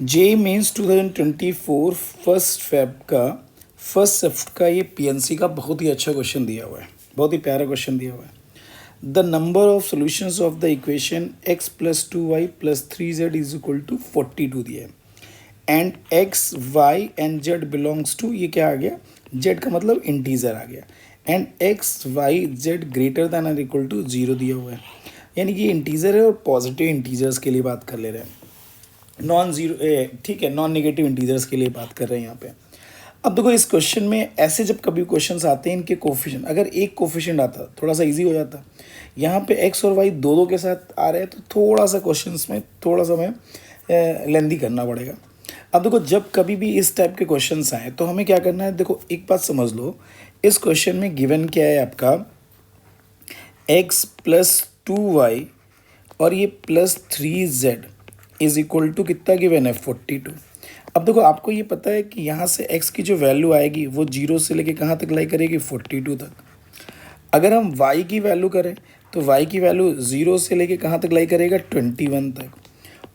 जे mains 2024 first shift का ये PNC का बहुत ही अच्छा क्वेश्चन दिया हुआ है, बहुत ही प्यारा क्वेश्चन दिया हुआ है। The number of solutions of the equation x plus 2y plus 3z is equal to 42 दिया है and x y and z belongs to, ये क्या आ गया, z का मतलब इंटीजर आ गया, and x y z greater than और इक्वल टू 0 दिया हुआ है। यानी कि इंटीजर है और पॉजिटिव इंटीजर्स के लिए बात कर ले रहे हैं, नॉन जीरो, ठीक है, नॉन नेगेटिव इंटीजर्स के लिए बात कर रहे हैं यहाँ पे। अब देखो इस क्वेश्चन में ऐसे जब कभी क्वेश्चंस आते हैं इनके कोफिशिएंट, अगर एक कोफिशिएंट आता थोड़ा सा इजी हो जाता। यहाँ पे एक्स और वाई दो दो के साथ आ रहे हैं तो थोड़ा सा क्वेश्चंस में थोड़ा सा हमें लेंदी करना पड़ेगा। अब देखो जब कभी भी इस टाइप के क्वेश्चंस आए तो हमें क्या करना है, देखो एक बात समझ लो, इस क्वेश्चन में गिवन क्या है आपका, एक्स प्लस 2y और ये plus 3z is equal to कितना गिवन है, 42। अब देखो आपको ये पता है कि यहाँ से x की जो वैल्यू आएगी वो 0 से लेके कहाँ तक लाई करेगी, 42 तक। अगर हम y की वैल्यू करें तो y की वैल्यू 0 से लेके कहाँ तक लाई करेगा, 21 तक।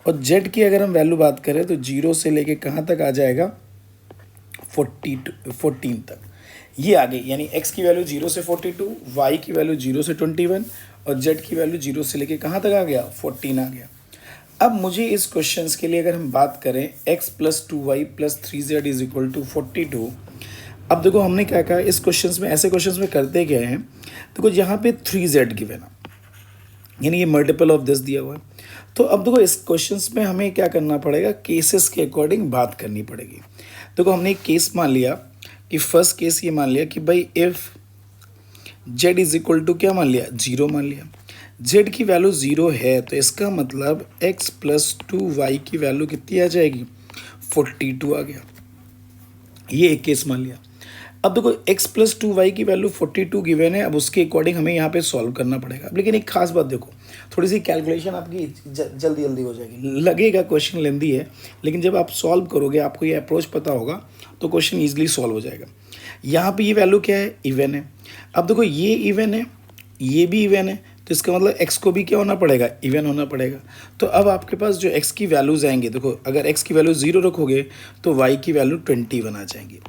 और z की अगर हम वैल्यू बात करें तो 0 से लेके कहाँ तक आ जाएगा, 14 तक। ये आ गई, यानी x की वैल्यू 0 से 42, y की वैल्यू 0 से 21 और z की वैल्यू 0 से लेके कहाँ तक आ गया, 14 आ गया। अब मुझे इस क्वेश्चंस के लिए अगर हम बात करें x plus 2y plus 3z is equal to 42। अब देखो हमने क्या कहा इस क्वेश्चंस में, ऐसे क्वेश्चंस में करते क्या हैं, देखो यहाँ पे 3z गिवन है, यानी ये मल्टीपल ऑफ दिस दिया हुआ है। तो अब देखो इस क्वेश्चंस में हमें क्या करना पड़ेगा, केसेस के अकॉर्डिंग बात करनी पड़ेगी। देखो हमने एक केस मान लिया कि फर्स्ट केस ये मान लिया कि भाई if z is equal to क्या मान लिया, 0 मान लिया। z की वैल्यू 0 है तो इसका मतलब x प्लस 2y की वैल्यू कितनी आ जाएगी, 42 आ गया। ये एक केस मान लिया। अब देखो x प्लस 2y की वैल्यू 42 गिवन है, अब उसके अकॉर्डिंग हमें यहाँ पे सॉल्व करना पड़ेगा। अब लेकिन एक खास बात देखो, थोड़ी सी कैलकुलेशन आपकी जल्दी जल्दी हो जाएगी, लगेगा क्वेश्चन लेंदी है, लेकिन जब आप सॉल्व करोगे आपको ये अप्रोच पता होगा तो क्वेश्चन ईजिली सॉल्व हो जाएगा। यहाँ पे ये वैल्यू क्या है, इवन है। अब देखो ये इवन है, ये भी इवन है, तो इसका मतलब x को भी क्या होना पड़ेगा, इवन होना पड़ेगा। तो अब आपके पास जो x की वैल्यूज आएंगे, देखो अगर x की वैल्यू 0 रखोगे तो y की वैल्यू 21 आ जाएंगी,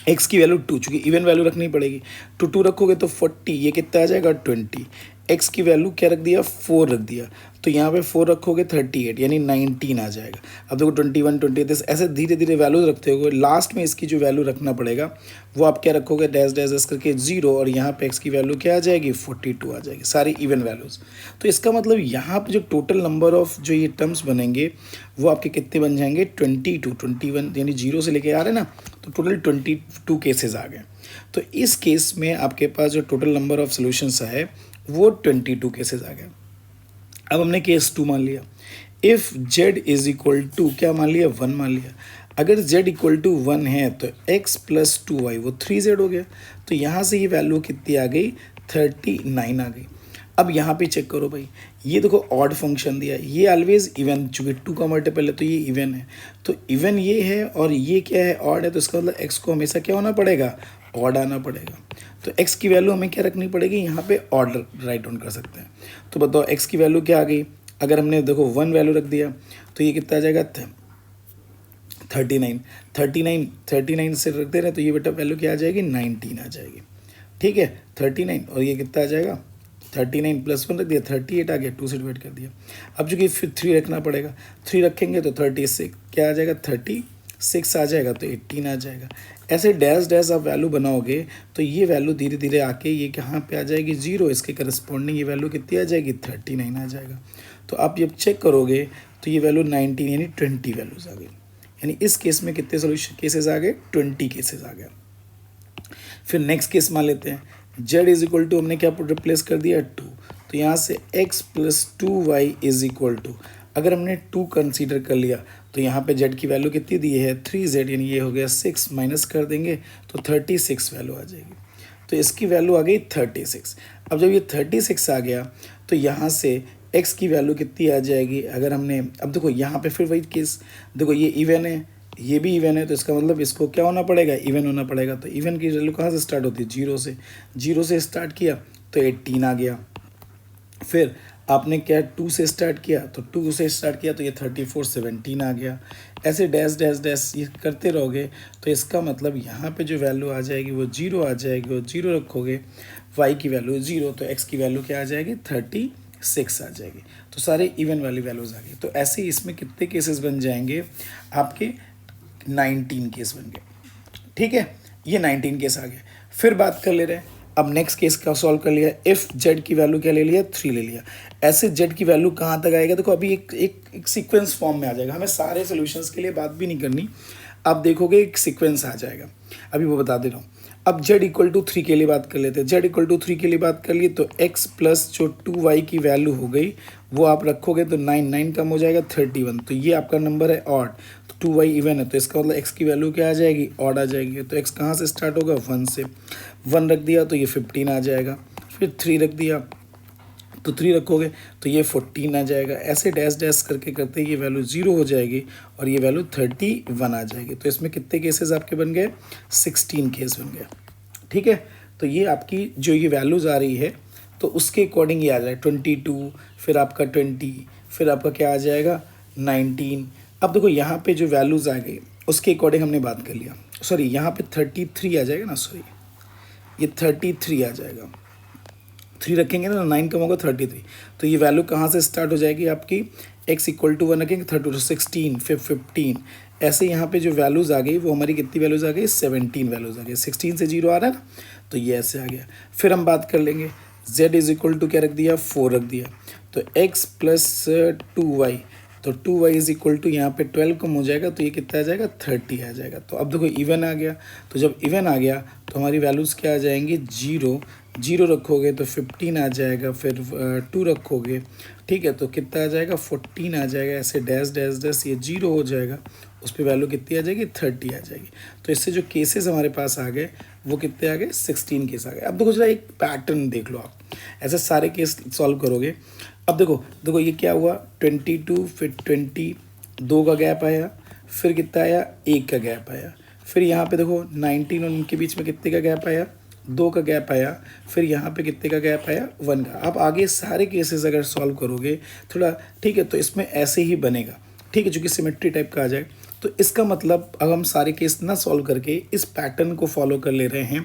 x की वैल्यू 2, चूंकि इवन वैल्यू रखनी पड़ेगी, तो 2 रखोगे तो 40, ये कितना आ जाएगा 20। x की वैल्यू क्या रख दिया, 4 रख दिया, तो यहाँ पे 4 रखोगे 38 यानी 19 आ जाएगा। अब देखो 21 28 ऐसे धीरे धीरे वैल्यूज रखते हुए लास्ट में इसकी जो वैल्यू रखना पड़ेगा वो आप क्या रखोगे, डैश डैश डैश करके 0, और यहाँ पे x की वैल्यू क्या आ जाएगी, 42 आ जाएगी, सारी इवन वैल्यूज़। तो इसका मतलब यहाँ पे जो टोटल नंबर ऑफ जो ये टर्म्स बनेंगे वो आपके कितने बन जाएंगे, 22 21, यानी 0 से लेके आ रहे हैं ना, तो टोटल 22 केसेस आ गए। तो इस केस में आपके पास जो टोटल नंबर ऑफ सोल्यूशंस है वो 22 केसेस आ गए। अब हमने केस 2 मान लिया, if z is equal to क्या मान लिया, 1 मान लिया। अगर z इक्वल टू 1 है तो x प्लस 2y वो 3z हो गया, तो यहाँ से ये वैल्यू कितनी आ गई, 39 आ गई। अब यहाँ पे चेक करो भाई, ये देखो ऑड फंक्शन दिया है, ये ऑलवेज इवन, चूँकि 2 का मल्टीपल है तो ये इवन है, तो इवन ये है और ये क्या है, ऑड है, तो इसका मतलब x को हमेशा क्या होना पड़ेगा, ऑड आना पड़ेगा। तो x की वैल्यू हमें क्या रखनी पड़ेगी, यहाँ पे ऑड राइट डाउन कर सकते हैं। तो बताओ x की वैल्यू क्या आ गई, अगर हमने देखो 1 वैल्यू रख दिया तो ये कितना आ जाएगा, 39 से रख दे रहे तो ये बेटा वैल्यू क्या आ जाएगी, 19 आ जाएगी। ठीक है, 39 और ये कितना आ जाएगा, 39 प्लस 1 रख दिया, 38 आ गया, 2 से डिवाइड कर दिया। अब चूँकि फिर 3 रखना पड़ेगा, 3 रखेंगे तो 36 क्या आ जाएगा, 36 आ जाएगा, तो 18 आ जाएगा। ऐसे डैश डैश आप वैल्यू बनाओगे तो ये वैल्यू धीरे धीरे आके ये कहाँ पे आ जाएगी, 0, इसके करस्पॉन्डिंग ये वैल्यू कितनी आ जाएगी, 39 आ जाएगा। तो आप जब चेक करोगे तो ये वैल्यू 19 यानी 20 वैल्यूज़ आ गई, यानी इस केस में कितने सोल्यूशन केसेस आ गए, 20 केसेस आ गए। फिर नेक्स्ट केस मान लेते हैं, z इज इक्वल टू हमने क्या रिप्लेस कर दिया, 2, तो यहाँ से x plus 2y is equal to, अगर हमने 2 कंसीडर कर लिया तो यहाँ पे z की वैल्यू कितनी दी है, 3z, यानी ये हो गया 6, माइनस कर देंगे तो 36 वैल्यू आ जाएगी। तो इसकी वैल्यू आ गई 36। अब जब ये 36 आ गया तो यहाँ से x की वैल्यू कितनी आ जाएगी, अगर हमने, अब देखो यहाँ पे फिर वही केस, देखो ये इवन है, ये भी इवन है, तो इसका मतलब इसको क्या होना पड़ेगा, इवन होना पड़ेगा। तो इवन की वैल्यू कहाँ से स्टार्ट होती है, 0 से, 0 से स्टार्ट किया तो 18 आ गया। फिर आपने क्या 2 से स्टार्ट किया, तो 2 से स्टार्ट किया तो ये 34 17 आ गया। ऐसे डैश डैश डैश ये करते रहोगे तो इसका मतलब यहाँ पे जो वैल्यू आ जाएगी वो 0 आ जाएगी, वो 0 रखोगे, y की वैल्यू 0 तो x की वैल्यू क्या आ जाएगी 36 आ जाएगी। तो सारे इवन वाली वैल्यूज़ आ गई। तो ऐसे ही इसमें कितने केसेस बन जाएंगे आपके 19 केस बन गए। ठीक है, ये 19 केस आ गए। फिर बात कर ले रहे हैं, अब नेक्स्ट केस का सॉल्व कर लिया। इफ़ जेड की वैल्यू क्या ले लिया 3 ले लिया। ऐसे जेड की वैल्यू कहाँ तक आएगा, देखो अभी एक सीक्वेंस फॉर्म में आ जाएगा, हमें सारे सोल्यूशंस के लिए बात भी नहीं करनी। आप देखोगे एक सीक्वेंस आ जाएगा, अभी वो बता दे रहा हूँ। अब z इक्वल टू 3 के लिए बात कर लेते हैं। z इक्वल टू 3 के लिए बात कर लिए तो x प्लस जो 2y की वैल्यू हो गई वो आप रखोगे तो 9 कम हो जाएगा 31, तो ये आपका नंबर है ऑड, तो 2y इवन है तो इसका मतलब x की वैल्यू क्या आ जाएगी ऑड आ जाएगी। तो x कहाँ से स्टार्ट होगा 1 से, 1 रख दिया तो ये 15 आ जाएगा, फिर 3 रख दिया तो 3 रखोगे तो ये 14 आ जाएगा। ऐसे डैश डैश करके करते ये वैल्यू 0 हो जाएगी और ये वैल्यू 31 आ जाएगी। तो इसमें कितने केसेस आपके बन गए 16 केस बन गए। ठीक है, तो ये आपकी जो ये वैल्यूज़ आ रही है तो उसके अकॉर्डिंग ये आ जाएगा 22, फिर आपका 20, फिर आपका क्या आ जाएगा 19। अब देखो यहाँ पे जो वैल्यूज़ आ गई उसके अकॉर्डिंग हमने बात कर लिया, सॉरी यहाँ पे 33 आ जाएगा ना, सॉरी ये 33 आ जाएगा, 3 रखेंगे ना 9 कम होगा 33। तो ये वैल्यू कहाँ से स्टार्ट हो जाएगी आपकी x इक्वल टू 1 रखेंगे 30 to 16 फिर 15। ऐसे यहाँ पे जो वैल्यूज़ आ गई वो हमारी कितनी वैल्यूज़ आ गई 17 वैल्यूज़ आ गई। 16 से 0 आ रहा है ना, तो ये ऐसे आ गया। फिर हम बात कर लेंगे z इज इक्वल टू क्या रख दिया 4 रख दिया, तो x प्लस 2y, तो 2y इज इक्वल टू यहाँ पे 12 कम हो जाएगा तो ये कितना आ जाएगा 30 आ जाएगा। तो अब देखो इवन आ गया, तो जब इवन आ गया तो हमारी वैल्यूज़ क्या आ जाएंगी 0 रखोगे तो 15 आ जाएगा, फिर 2 रखोगे, ठीक है, तो कितना आ जाएगा 14 आ जाएगा। ऐसे डैश डैश डैश ये 0 हो जाएगा, उस पर वैल्यू कितनी आ जाएगी 30 आ जाएगी। तो इससे जो केसेस हमारे पास आ गए वो कितने आ गए 16 केस आ गए। अब देखो जरा एक पैटर्न देख लो, आप ऐसे सारे केस सॉल्व करोगे। अब देखो ये क्या हुआ 22 फिर 20, 2 का गैप आया, फिर कितना आया 1 का गैप आया, फिर यहाँ पे देखो 19 और उनके बीच में कितने का गैप आया 2 का गैप आया, फिर यहाँ पे कितने का गैप आया 1 का। आप आगे सारे केसेस अगर सॉल्व करोगे थोड़ा, ठीक है, तो इसमें ऐसे ही बनेगा, ठीक है, चूँकि सिमेट्री टाइप का आ जाए। तो इसका मतलब अब हम सारे केस ना सॉल्व करके इस पैटर्न को फॉलो कर ले रहे हैं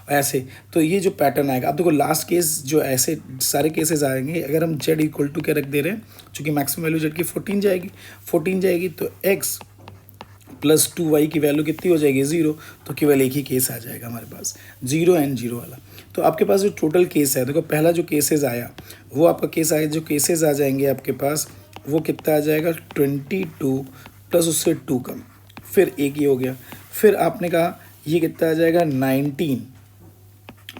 ऐसे, तो ये जो पैटर्न आएगा। अब देखो लास्ट केस जो ऐसे सारे केसेस आएंगे, अगर हम z इक्वल टू क्या रख दे रहे हैं, चूँकि मैक्सिमम वैल्यू z की 14 जाएगी तो x प्लस 2y की वैल्यू कितनी हो जाएगी 0, तो केवल एक ही केस आ जाएगा हमारे पास 0 एंड 0 वाला। तो आपके पास जो टोटल केस है, देखो पहला जो केसेस आया वो आपका केस आया, जो केसेस आ जाएंगे आपके पास वो कितना आ जाएगा 22 प्लस उससे 2 कम, फिर एक ही हो गया। फिर आपने कहा ये कितना आ जाएगा 19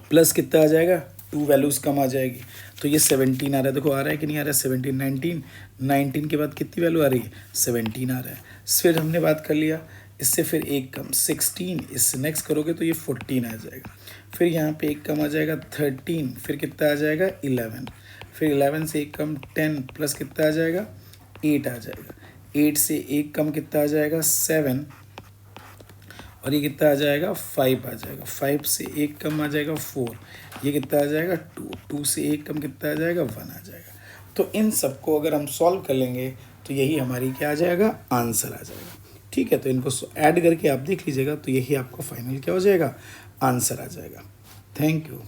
प्लस कितना आ जाएगा 2 वैल्यूज़ कम आ जाएगी, तो ये 17 आ रहा है। देखो आ रहा है कि नहीं आ रहा है 17, 19 के बाद कितनी वैल्यू आ रही है 17 आ रहा है। फिर हमने बात कर लिया इससे, फिर एक कम 16, इससे नेक्स्ट करोगे तो ये 14 आ जाएगा। फिर यहाँ पे एक कम आ जाएगा 13, फिर कितना आ जाएगा 11, फिर 11 से एक कम 10 प्लस कितना आ जाएगा 8 आ जाएगा, 8 से एक कम कितना आ जाएगा 7, और ये कितना आ जाएगा 5 आ जाएगा, 5 से एक कम आ जाएगा 4, ये कितना आ जाएगा 2 से एक कम कितना आ जाएगा 1 आ जाएगा। तो इन सबको अगर हम सॉल्व कर लेंगे तो यही हमारी क्या आ जाएगा आंसर आ जाएगा। ठीक है, तो इनको ऐड करके आप देख लीजिएगा तो यही आपका फाइनल क्या हो जाएगा आंसर आ जाएगा। Thank you.